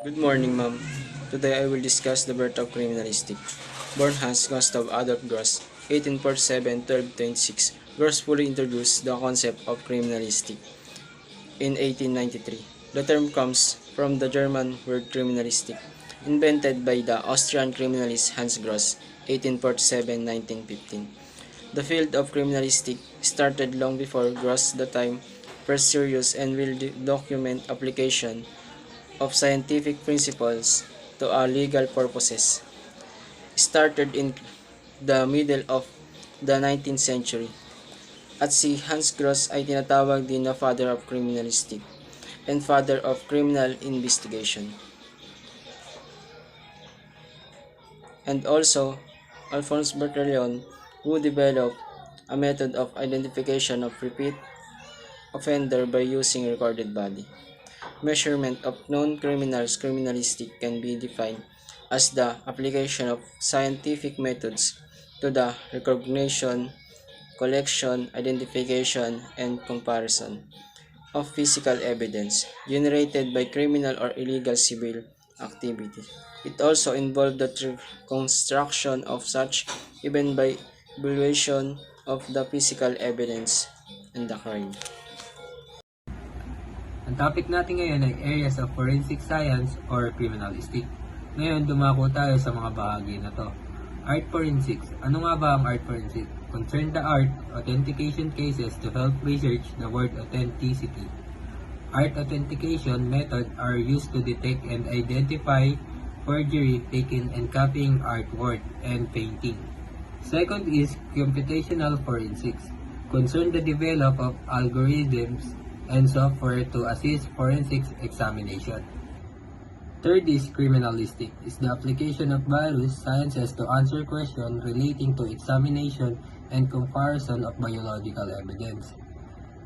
Good morning, ma'am. Today I will discuss the birth of criminalistic. Born Hans Gustav Adolf Gross, 1847-1226. Gross fully introduced the concept of criminalistic in 1893. The term comes from the German word criminalistic, invented by the Austrian criminalist Hans Gross, 1847-1915. The field of criminalistic started long before Gross the time first serious and well-documented application of scientific principles to legal purposes. Started in the middle of the 19th century. At si Hans Gross ay tinatawag din na father of criminalistic and father of criminal investigation. And also, Alphonse Bertillon, who developed a method of identification of repeat offender by using recorded body. Measurement of known criminals criminalistic can be defined as the application of scientific methods to the recognition, collection, identification, and comparison of physical evidence generated by criminal or illegal civil activity. It also involved the reconstruction of such even by evaluation of the physical evidence and the crime. Ang topic natin ngayon ay areas of forensic science or criminalistic. Ngayon, dumako tayo sa mga bahagi na to. Art forensics. Ano nga ba ang art forensics? Concern the art authentication cases to help research the word authenticity. Art authentication methods are used to detect and identify forgery, taking and copying artwork and painting. Second is computational forensics. Concern the development of algorithms and software to assist forensic examination. Third is criminalistic, is the application of various sciences to answer questions relating to examination and comparison of biological evidence.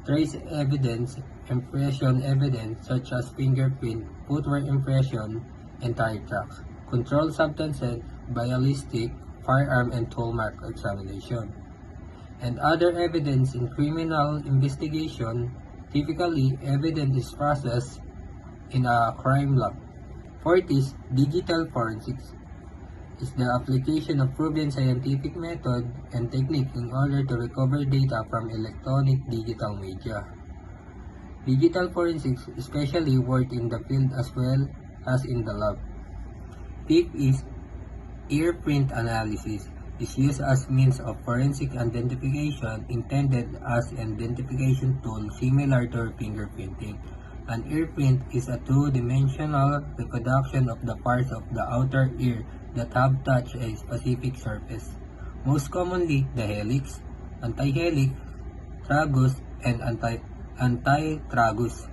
Trace evidence, impression evidence such as fingerprint, footwear impression, and tire tracks. Controlled substances, ballistic, firearm and tool mark examination. And other evidence in criminal investigation. Typically, evidence is processed in a crime lab. Fourth is digital forensics. Is the application of proven scientific method and technique in order to recover data from electronic digital media. Digital forensics especially work in the field as well as in the lab. Fifth is earprint analysis. Is used as means of forensic identification intended as an identification tool similar to fingerprinting. An earprint is a two-dimensional reproduction of the parts of the outer ear that have touched a specific surface. Most commonly, the helix, anti-helix, tragus, and anti-tragus.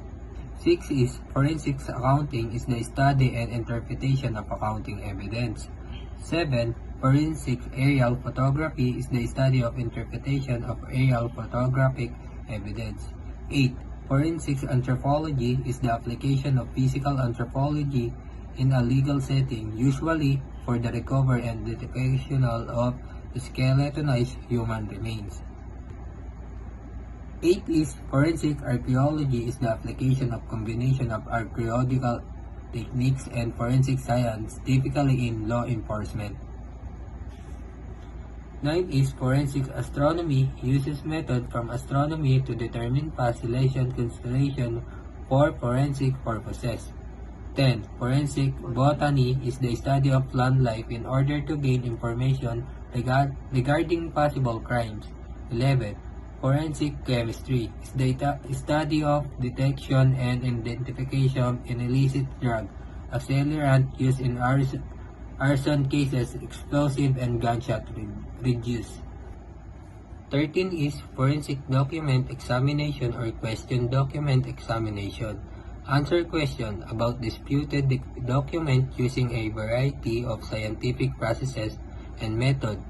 6 is forensics accounting is the study and interpretation of accounting evidence. 7. Forensic aerial photography is the study of interpretation of aerial photographic evidence. 8. Forensic anthropology is the application of physical anthropology in a legal setting, usually for the recovery and identification of skeletonized human remains. 8 is forensic archaeology is the application of combination of archaeological techniques and forensic science, typically in law enforcement. 9 is forensic astronomy, uses method from astronomy to determine population constellation for forensic purposes. 10. Forensic botany is the study of plant life in order to gain information regarding possible crimes. 11. Forensic chemistry is the study of detection and identification in illicit drug, accelerant used in arson cases, explosive and gunshot reduce. 13 is forensic document examination or question document examination. Answer question about disputed document using a variety of scientific processes and method.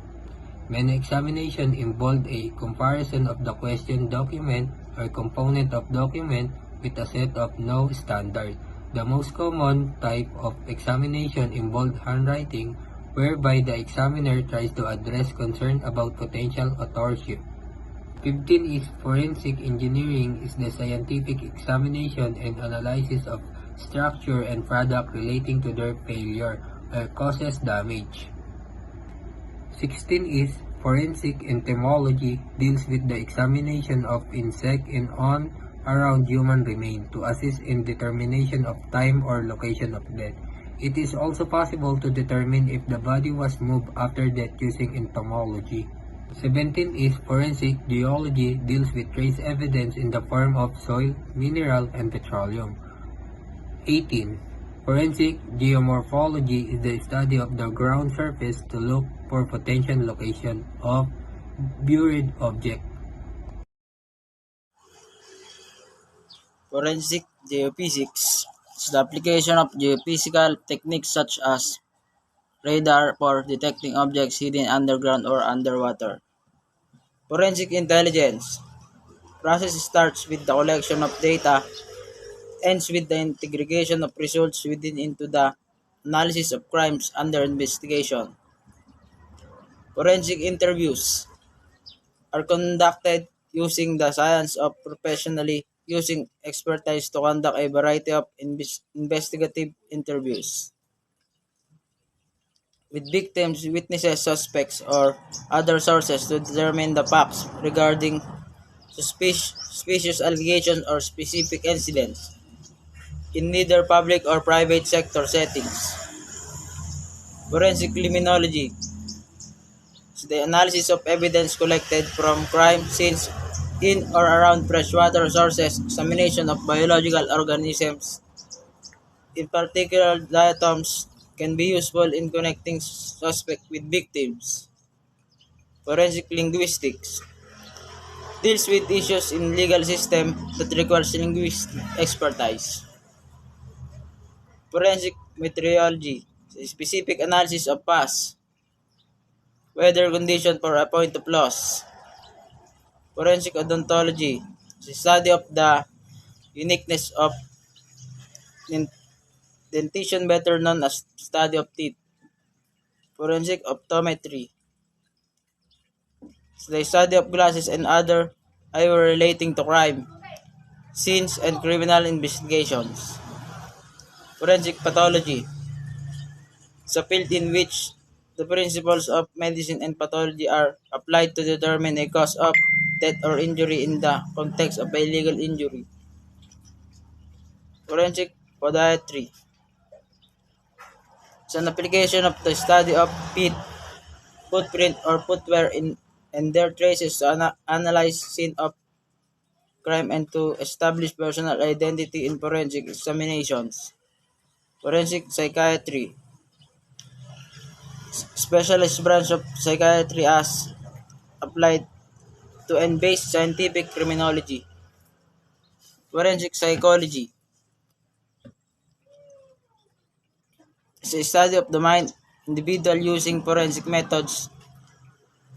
Many examination involved a comparison of the question document or component of document with a set of no standard. The most common type of examination involved handwriting, whereby the examiner tries to address concern about potential authorship. 15 is forensic engineering is the scientific examination and analysis of structure, and product relating to their failure or causes damage. 16 is forensic entomology, deals with the examination of insect in on around human remain to assist in determination of time or location of death. It is also possible to determine if the body was moved after death using entomology. 17 is forensic geology, deals with trace evidence in the form of soil, mineral, and petroleum. 18. Forensic geomorphology is the study of the ground surface to look for potential location of buried objects. Forensic geophysics is the application of geophysical techniques such as radar for detecting objects hidden underground or underwater. Forensic intelligence process starts with the collection of data, ends with the integration of results within into the analysis of crimes under investigation. Forensic interviews are conducted using the science of professionally using expertise to conduct a variety of investigative interviews with victims, witnesses, suspects, or other sources to determine the facts regarding suspicious allegations or specific incidents in neither public or private sector settings. Forensic criminology is the analysis of evidence collected from crime scenes in or around freshwater sources, examination of biological organisms, in particular diatoms, can be useful in connecting suspects with victims. Forensic linguistics deals with issues in legal system that requires linguistic expertise. Forensic meteorology is a specific analysis of past weather condition for a point of loss. Forensic odontology is a study of the uniqueness of dentition, better known as study of teeth. Forensic optometry is the study of glasses and other eyewear relating to crime, scenes, and criminal investigations. Forensic pathology is a field in which the principles of medicine and pathology are applied to determine a cause of death or injury in the context of a legal injury. Forensic podiatry is an application of the study of feet, footprint, or footwear and their traces to analyze scene of crime and to establish personal identity in forensic examinations. Forensic psychiatry, specialist branch of psychiatry as applied to and based scientific criminology. Forensic psychology is a study of the mind individual using forensic methods.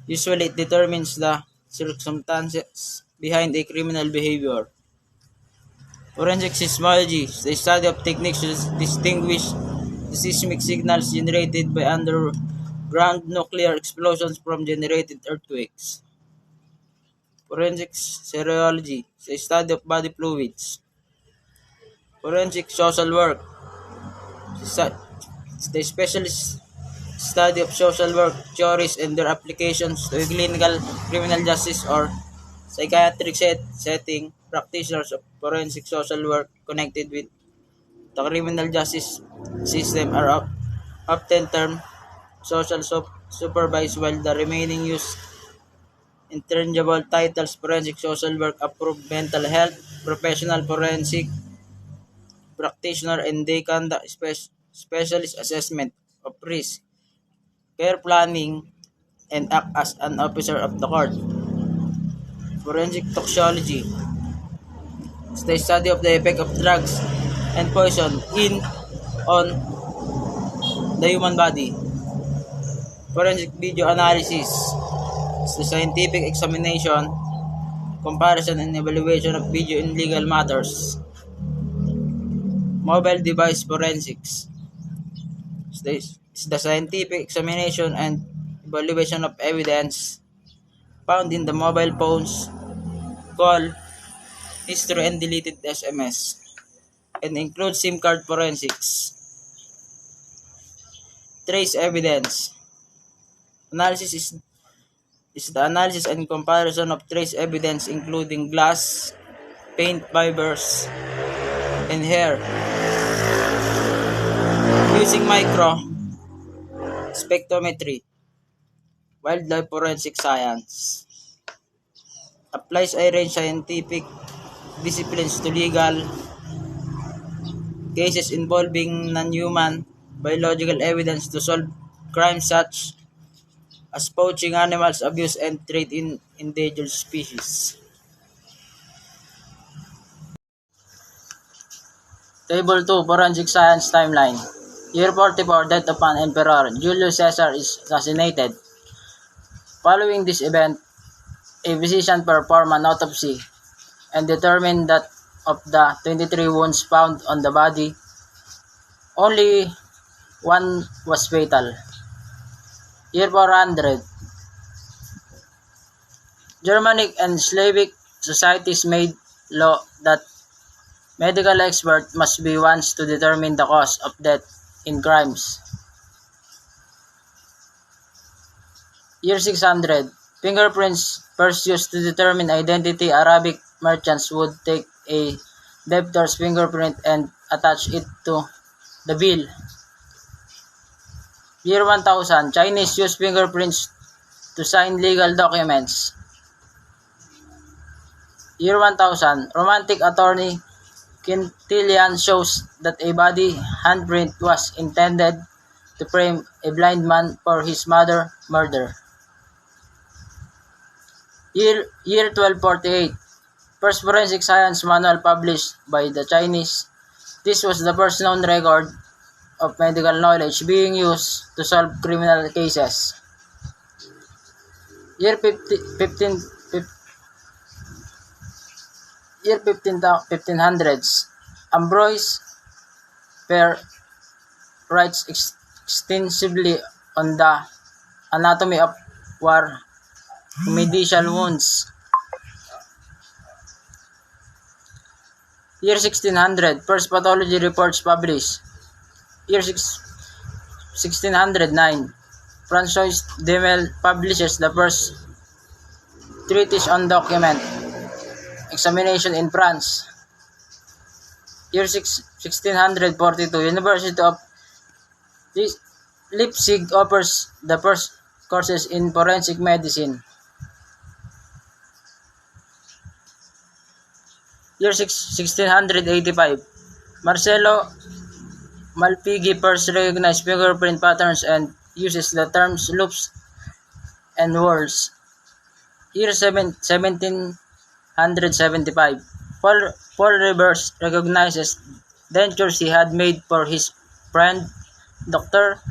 Usually it determines the circumstances behind a criminal behavior. Forensic seismology is the study of techniques to distinguish the seismic signals generated by underground nuclear explosions from generated earthquakes. Forensic serology is the study of body fluids. Forensic social work is the specialist study of social work theories and their applications to a clinical criminal justice or psychiatric setting. Practitioners of forensic social work connected with the criminal justice system are often termed social supervised, while the remaining use interchangeable titles. Forensic social work approved mental health professional, forensic practitioner, and they conduct specialist assessment of risk, care planning, and act as an officer of the court. Forensic toxicology is the study of the effect of drugs and poison in on the human body. Forensic video analysis is the scientific examination, comparison, and evaluation of video in legal matters. Mobile device forensics is the scientific examination and evaluation of evidence found in the mobile phones, call history, and deleted SMS. and includes SIM card forensics. Trace evidence. Analysis is the analysis and comparison of trace evidence including glass, paint fibers, and hair using spectrometry. Wildlife forensic science applies a range of scientific disciplines to legal cases involving non-human biological evidence to solve crimes such as poaching, animals abuse, and trade in endangered species. Table 2 Forensic Science Timeline. Year 44 Death of an Emperor. Julius Caesar is assassinated. Following this event, a physician performed an autopsy and determined that of the 23 wounds found on the body, only one was fatal. Year 400. Germanic and Slavic societies made law that medical experts must be ones to determine the cause of death in crimes. Year 600. Fingerprints first used to determine identity. Arabic merchants would take a debtor's fingerprint and attach it to the bill. Year 1000. Chinese used fingerprints to sign legal documents. Year 1000. Romantic attorney Quintilian shows that a body handprint was intended to frame a blind man for his murder. Year 1248. First forensic science manual published by the Chinese. This was the first known record of medical knowledge being used to solve criminal cases. Year 1500s. Ambroise Paré writes extensively on the anatomy of war medical wounds. Year 1600, first pathology reports published. Year 1609, François Demel publishes the first treatise on document examination in France. Year 1642, University of Leipzig offers the first courses in forensic medicine. Year 1685, Marcello Malpighi first recognized fingerprint patterns and uses the terms loops and whorls. Year 1775, Paul Revers recognizes dentures he had made for his friend Dr.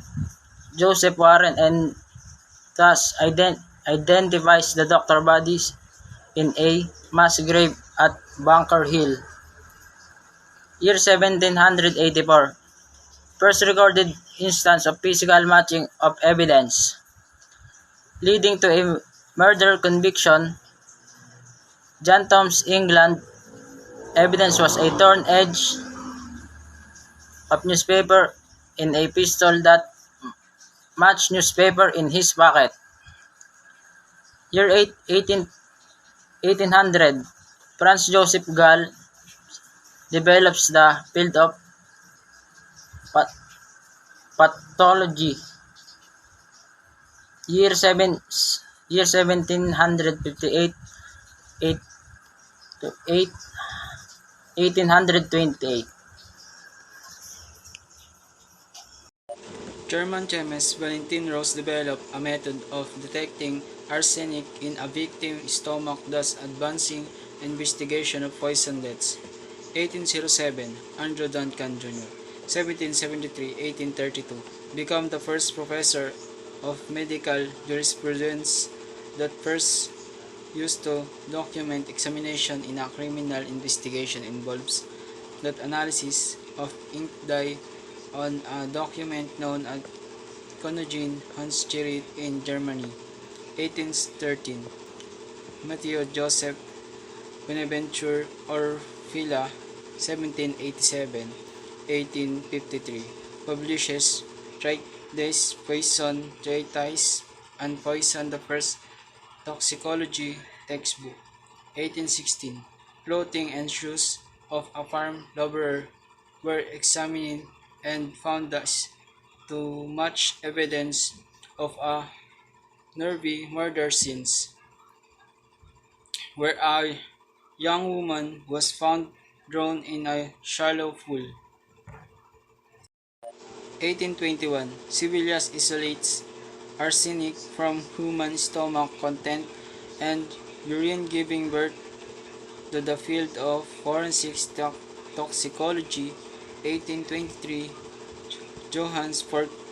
Joseph Warren and thus identifies the doctor bodies in a mass grave at Bunker Hill. Year 1784, first recorded instance of physical matching of evidence, leading to a murder conviction. John Tom's England, evidence was a torn edge of newspaper in a pistol that matched newspaper in his pocket. Year 1800, Franz Joseph Gall develops the field of pathology. Year 1758 to 1828. German chemist Valentin Rose developed a method of detecting arsenic in a victim's stomach, thus advancing investigation of poison deaths. 1807, Andrew Duncan Jr. 1773-1832, became the first professor of medical jurisprudence that first used to document examination in a criminal investigation involves that analysis of ink dye on a document known as Konogin Handschrift in Germany. 1813, Matthew Joseph Bonaventure Orfila 1787, 1853, publishes Treatise Poison Treatise and Poison, the first toxicology textbook. 1816, clothing and shoes of a farm laborer were examined and found thus to much evidence of a nervy murder scenes, where a young woman was found drowned in a shallow pool. 1821, Sibelius isolates arsenic from human stomach content and urine, giving birth to the field of forensic toxicology. 1823, Johannes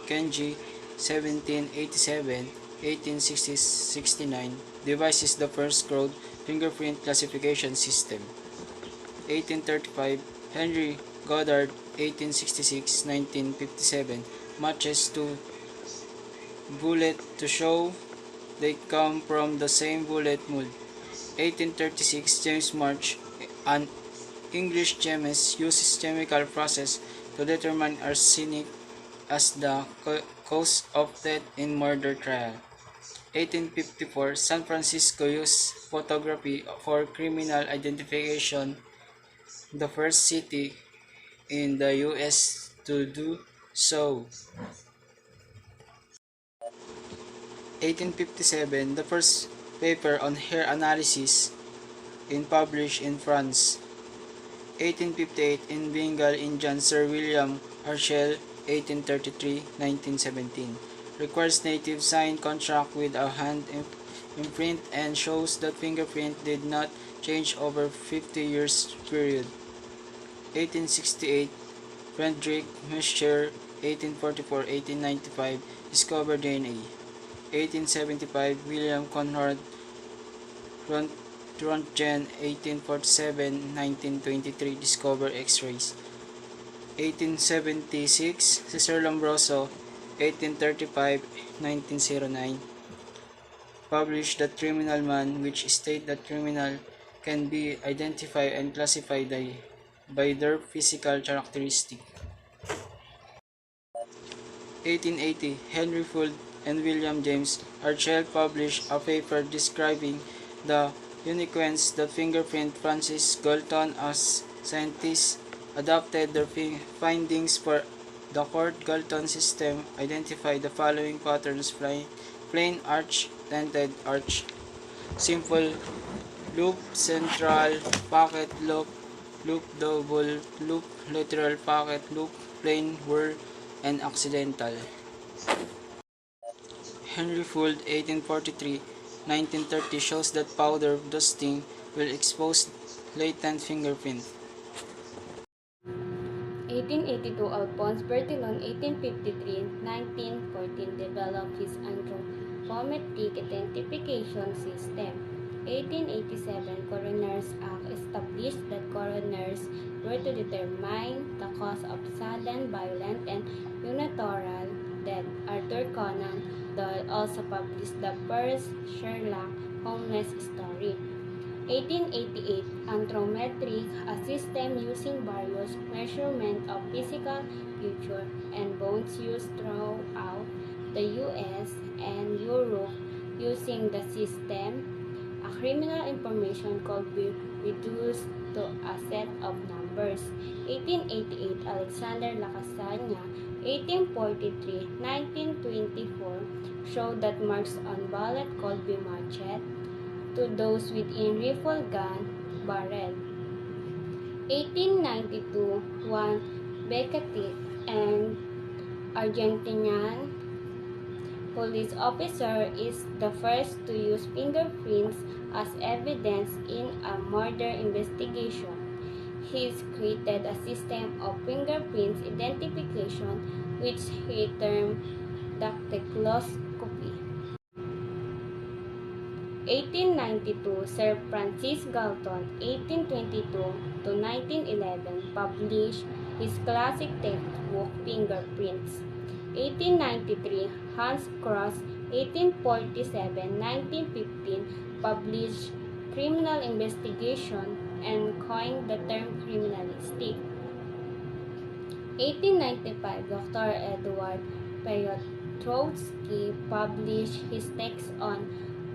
Kenji, 1787-1869, devises the first crude fingerprint classification system. 1835, Henry Goddard, 1866-1957, matches two bullets to show they come from the same bullet mold. 1836, James March, an English chemist, uses chemical process to determine arsenic as the cause of death in murder trial. 1854, San Francisco used photography for criminal identification, the first city in the US to do so. 1857, the first paper on hair analysis published in France. 1858, in Bengal Indian, Sir William Herschel, 1833-1917, requires native sign contract with a hand imprint and shows that fingerprint did not change over 50 years period. 1868, Frederick Mescher, 1844-1895, discovered DNA. 1875, William Conrad Röntgen, 1847-1923, discovered X-rays. 1876, Cesar Lombroso, 1835-1909, published The Criminal Man, which states that criminals can be identified and classified by their physical characteristics. 1880, Henry Fuld and William James Herschel published a paper describing the uniqueness that fingerprint. Francis Galton, as scientists, adopted their findings for the Court-Galton system, identified the following patterns: plain arch, dented arch, simple loop, central pocket loop, loop double loop, lateral pocket loop, plain whirl, and accidental. Henry Fuld, 1843-1930, shows that powder dusting will expose latent fingerprint. 1882, Alphonse Bertillon, 1853-1914, developed his anthropometric identification system. 1887, Coroner's Act established that coroners were to determine the cause of sudden, violent, and unilateral death. Arthur Conan Doyle also published the first Sherlock Holmes story. 1888, Anthropometry, a system using various measurements of physical features and bones used throughout the US and Europe. Using the system, a criminal information could be reduced to a set of numbers. 1888, Alexander Lacasagna, 1843-1924, showed that marks on ballot could be matched to those within rifle gun barrel. 1892, Juan Becati, an Argentinian police officer, is the first to use fingerprints as evidence in a murder investigation. He created a system of fingerprints identification which he termed dactyloscopy. 1892, Sir Francis Galton, 1822-1911, published his classic textbook, Fingerprints. 1893, Hans Cross, 1847-1915, published Criminal Investigation and coined the term criminalistic. 1895, Dr. Edward Piotrowski published his text on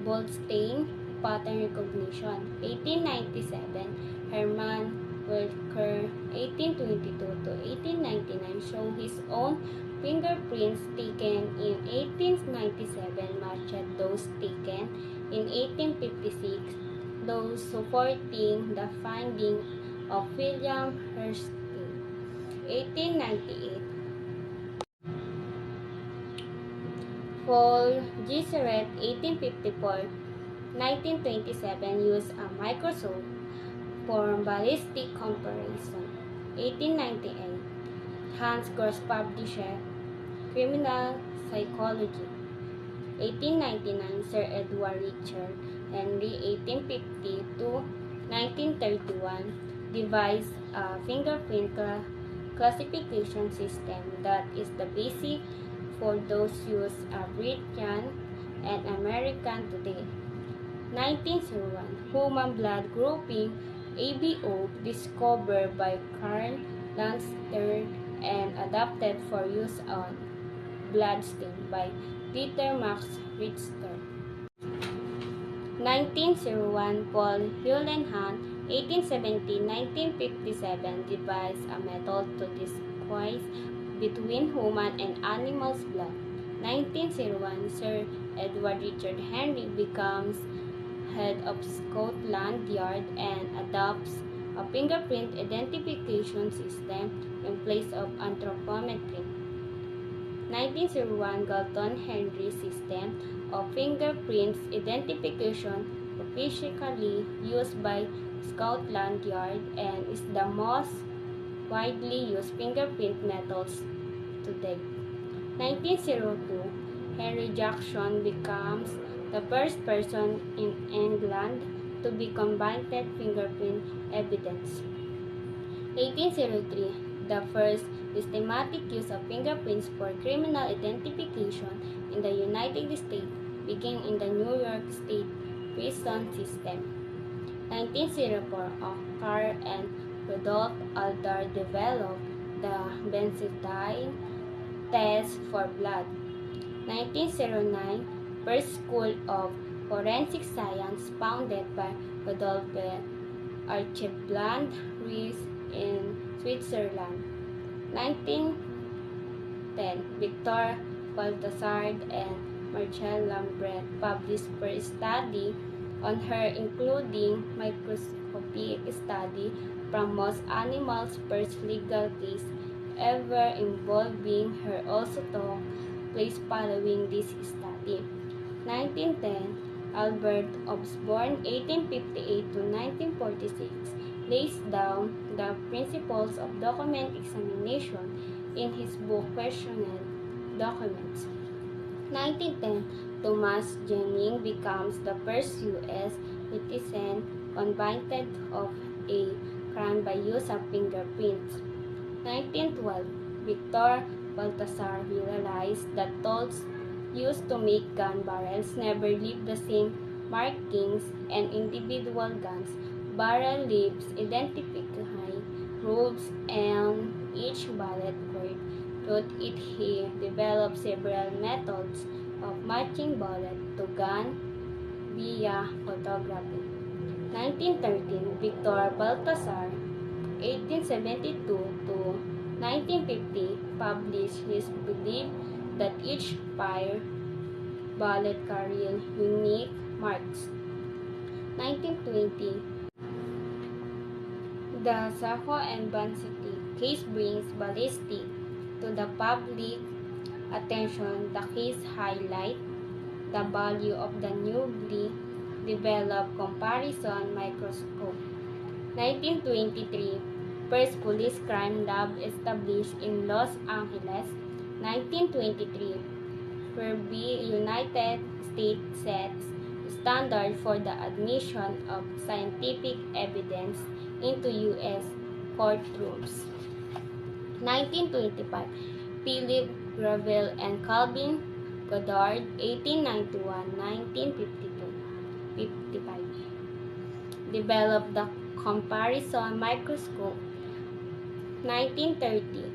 Boltzstein pattern recognition. 1897, Hermann Welker, 1822 to 1899, showed his own fingerprints taken in 1897 matched those taken in 1856, those supporting the finding of William Hershey. 1898, Paul Giseret, 1854, 1927, used a microscope for ballistic comparison. 1898, Hans Gross published Criminal Psychology. 1899, Sir Edward Richard Henry, 1850 to 1931, devised a fingerprint classification system that is the basis for those used by Britain and American today. 1901, Human Blood Grouping ABO, discovered by Carl Landster and adapted for use on bloodstain by Peter Max Richter. 1901, Paul Houlihan, 1870-1957, devised a method to distinguish between human and animals' blood. 1901, Sir Edward Richard Henry becomes head of Scotland Yard and adopts a fingerprint identification system in place of anthropometry. 1901, Galton Henry system of fingerprints identification officially used by Scotland Yard and is the most widely used fingerprint methods today. 1902, Henry Jackson becomes the first person in England to be combined fingerprint evidence. 1803, the first systematic use of fingerprints for criminal identification in the United States began in the New York State prison system. 1904, Oscar and Rudolph Alder developed the benzodiazepine test for blood. 1909, first School of Forensic Science founded by Rodolphe Archibald Ries in Switzerland. 1910, Victor Balthasar and Marcel Lambret published first study on her, including microscopic study from most animals, first legal case ever involving her also took place following this study. 1910, Albert Osborne, 1858 to 1946, lays down the principles of document examination in his book Questionnaire Documents. 1910, Thomas Jennings becomes the first U.S. citizen convicted of a crime by use of fingerprints. 1912, Victor Balthasar realized that tools used to make gun barrels never leave the same markings and individual guns barrel leaves identify grooves and each bullet cord. To it, he developed several methods of matching bullet to gun via photography. 1913, Victor Balthasar, 1872 to 1950, published his belief that each fire bullet carried unique marks. 1920, the Safo and Vanzetti case brings ballistic to the public attention. The case highlights the value of the newly developed comparison microscope. 1923, first police crime lab established in Los Angeles. 1923, Kirby, United States sets standard for the admission of scientific evidence into U.S. courtrooms. 1925, Philip Gravel and Calvin Goddard, 1891-1955, developed the comparison microscope. 1930,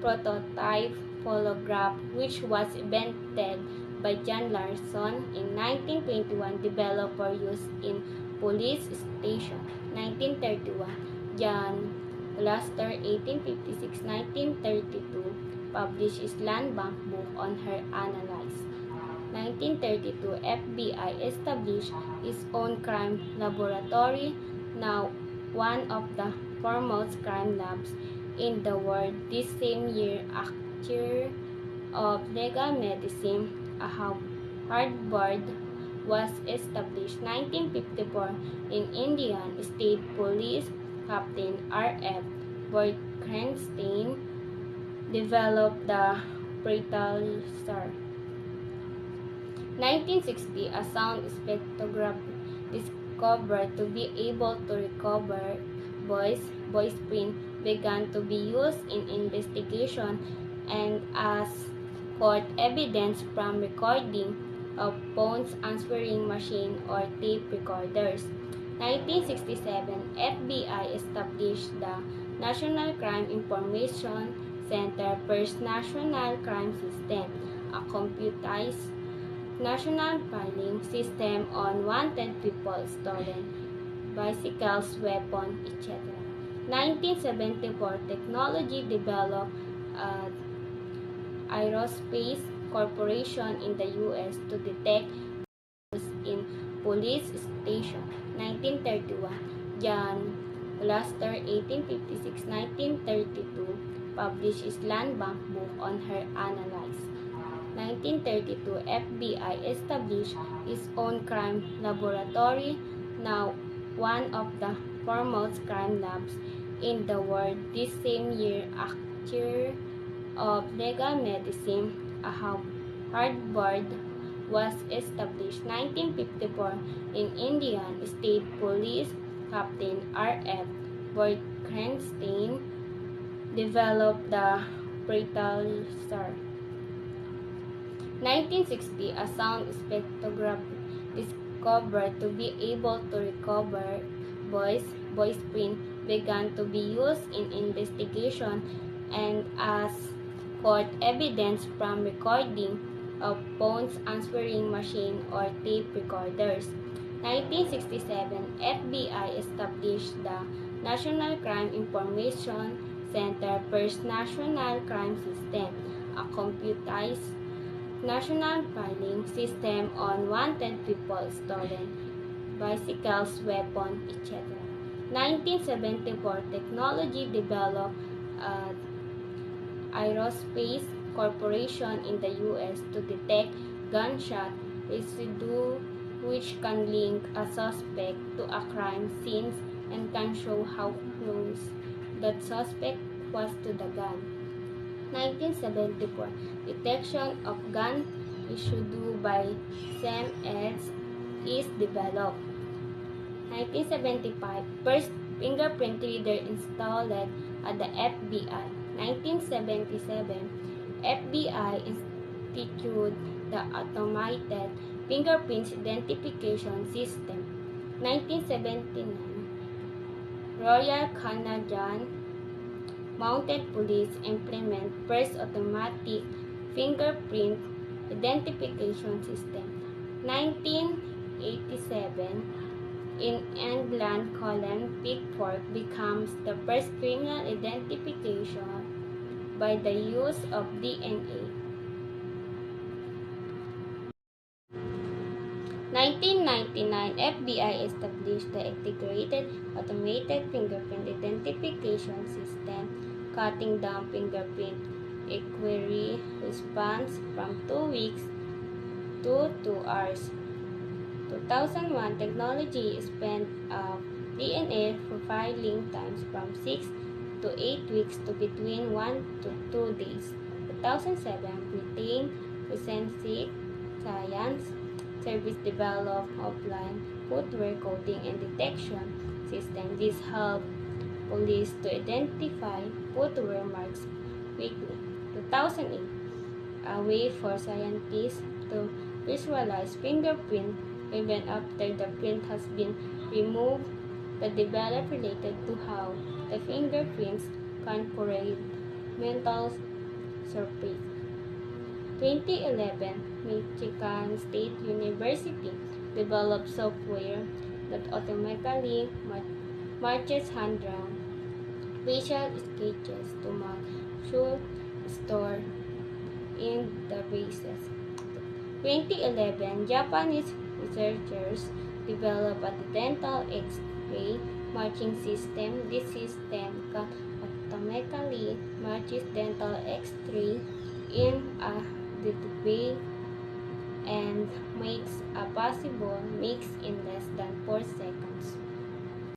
prototype photograph, which was invented by John Larson. In 1921, developed for use in police station. 1931, John Luster. 1856-1932, published his land bank book on her analysis. 1932, FBI established its own crime laboratory, now one of the foremost crime labs in the world. This same year, a chair of legal medicine, a Harvard, was established. 1954, in Indian State Police, Captain R.F. Krenstein developed the breathalyzer. 1960, a sound spectrograph discovered to be able to recover voice print began to be used in investigation and as court evidence from recording of phones, answering machine, or tape recorders. 1967, FBI established the National Crime Information Center, first national crime system, a computerized national filing system on wanted people, stolen bicycles, weapons, etc. 1974, technology developed at Aerospace Corporation in the U.S. to detect in police station. 1931, John Luster. 1856-1932, published his land bank book on her analysis. 1932, FBI established its own crime laboratory, now one of the foremost crime labs in the world. This same year, a chair of legal medicine, a Harvard, was established. 1954, in Indian State Police, Captain R.F. Krenstein developed the breathalyzer. 1960, a sound spectrograph discovered to be able to recover voice print began to be used in investigation and as court evidence from recording of phones, answering machine, or tape recorders. 1967, FBI established the National Crime Information Center, first national crime system, a computerized national filing system on wanted people, stolen bicycles, weapons, etc. 1974, technology developed at Aerospace Corporation in the U.S. to detect gunshot residue, which can link a suspect to a crime scene and can show how close that suspect was to the gun. 1974, detection of gun residue by SEM-EDS is developed. 1975, first fingerprint reader installed at the FBI. 1977, FBI instituted the automated fingerprints identification system. 1979, Royal Canadian Mounted Police implement first automatic fingerprint identification system. 1987, in England, Colin Pickford becomes the first criminal identification by the use of DNA. 1999, FBI established the Integrated Automated Fingerprint Identification System, cutting down fingerprint inquiry response from 2 weeks to 2 hours. 2001, technology sped up DNA profiling times from 6 to 8 weeks to between 1 to 2 days. 2007, Britain Forensic Science Service developed offline footwear coding and detection system. This helped police to identify footwear marks quickly. 2008, a way for scientists to visualize fingerprint even after the print has been removed that developed related to how the fingerprints can correlate mental surface. 2011, Michigan State University developed software that automatically matches hand-drawn facial sketches to mark store in databases. 2011, Japanese researchers developed a dental X-ray matching system. This system can automatically matches dental X-ray in a database and makes a possible mix in less than 4 seconds.